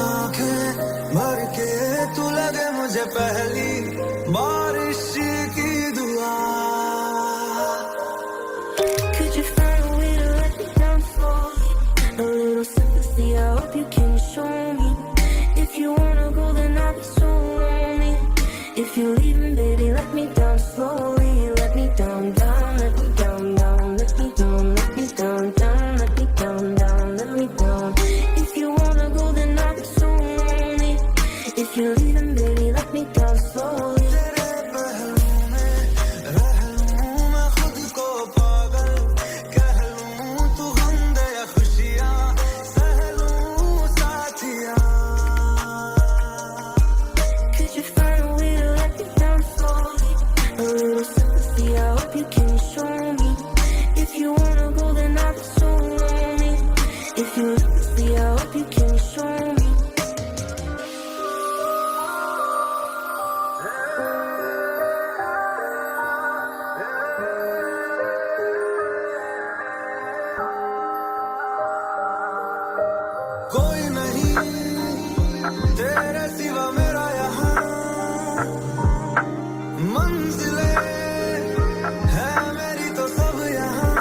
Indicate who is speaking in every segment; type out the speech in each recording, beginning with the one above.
Speaker 1: आंखें भर के तू लगे मुझे पहली बारिश की दुआ.
Speaker 2: Could you find a way to let me down slowly? A little sympathy, I hope you can show me. If you wanna go, then I'll be so lonely. If you're leaving, baby, let me down slowly. Let me down, down, let me down, down, let me down, let me down, down, let me down, down, let me down. If you wanna go, then I'll be so lonely. If you're leaving, baby, let me down slowly.
Speaker 1: कोई नहीं तेरे सिवा मेरा यहाँ मंजिले है मेरी तो सब यहाँ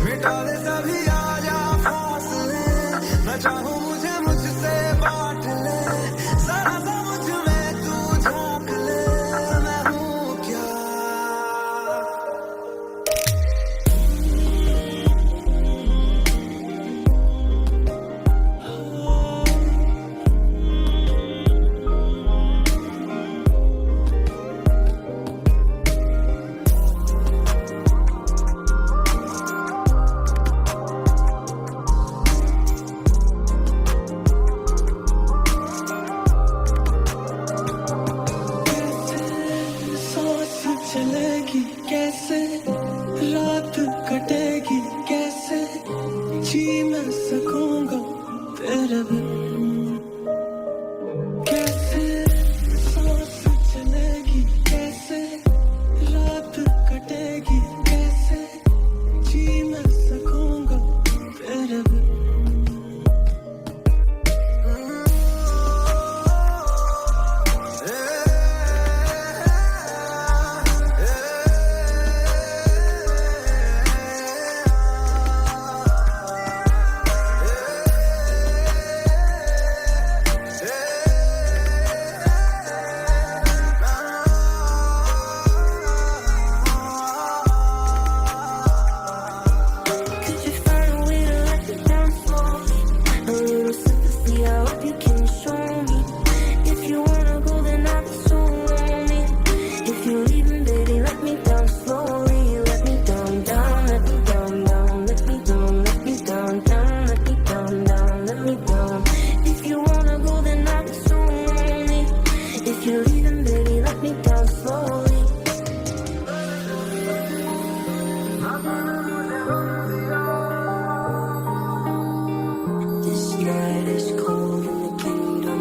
Speaker 1: मिटा दे सभी आजा फासले मैं चाहूँ मुझे मुझसे बांट ले जरा सा मुझ में तू झांक ले मैं हूँ क्या. चलेगी कैसे रात कटेगी कैसे जी मैं सकूंगा तेरे बिन कैसे सांस चलेगी कैसे रात कटेगी कैसे जी मैं सकूंगा तेरे बिन. This night is cold in the kingdom.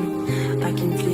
Speaker 1: I can feel